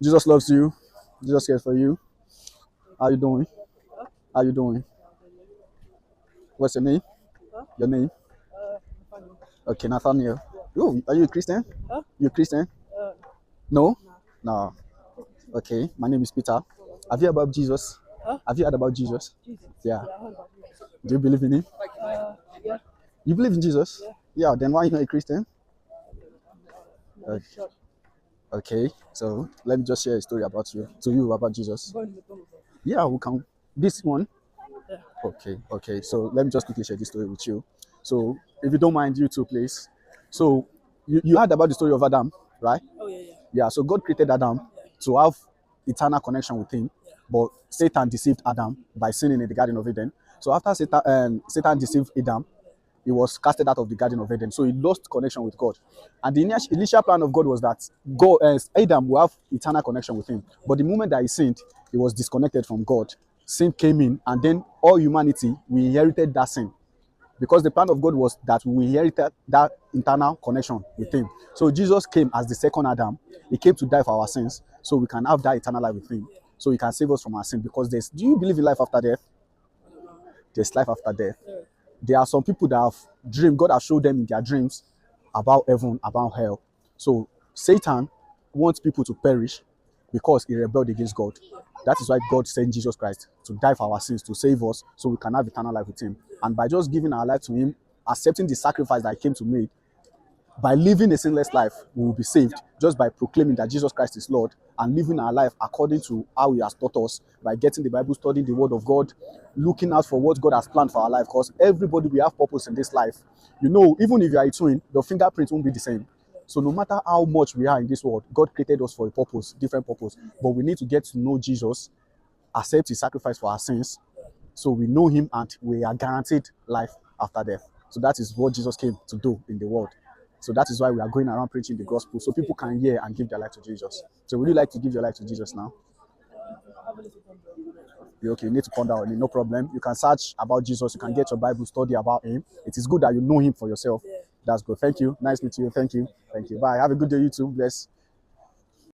Jesus loves you. Jesus cares for you. How you doing? How you doing? What's your name? Your name? Okay, Nathaniel. Oh, are you a Christian? You a Christian? No? No. Okay, my name is Peter. Have you heard about Jesus? Have you heard about Jesus? Yeah. Do you believe in him? You believe in Jesus? Yeah, then why are you not a Christian? Okay. Okay, so let me just share a story about you to you about Jesus. Yeah, we can. This one. Okay. So let me just quickly share this story with you. So if you don't mind, you too, please. So you heard about the story of Adam, right? Yeah. So God created Adam to have eternal connection with him, but Satan deceived Adam by sinning in the Garden of Eden. So after Satan deceived Adam, he was casted out of the Garden of Eden. So he lost connection with God. And the initial plan of God was that God, Adam will have eternal connection with him. But the moment that he sinned, he was disconnected from God. Sin came in, and then all humanity, we inherited that sin. Because the plan of God was that we inherited that internal connection with him. So Jesus came as the second Adam. He came to die for our sins so we can have that eternal life with him. So he can save us from our sin. Because do you believe in life after death? There's life after death. There are some people that have dreamed, God has showed them in their dreams about heaven, about hell. So Satan wants people to perish because he rebelled against God. That is why God sent Jesus Christ to die for our sins, to save us, so we can have eternal life with him. And by just giving our life to him, accepting the sacrifice that he came to make, by living a sinless life, we will be saved just by proclaiming that Jesus Christ is Lord and living our life according to how he has taught us, by getting the Bible, studying the word of God, looking out for what God has planned for our life. Because everybody will have purpose in this life. You know, even if you are a twin, your fingerprint won't be the same. So no matter how much we are in this world, God created us for a purpose, different purpose. But we need to get to know Jesus, accept his sacrifice for our sins, so we know him and we are guaranteed life after death. So that is what Jesus came to do in the world. So that is why we are going around preaching the gospel, so people can hear and give their life to Jesus. So would you like to give your life to Jesus now? Okay, you need to ponder on it, no problem. You can search about Jesus, you can get your Bible, study about him. It is good that you know him for yourself. That's good. Thank you. Nice meeting you. Thank you. Thank you. Bye. Have a good day, you too. Bless.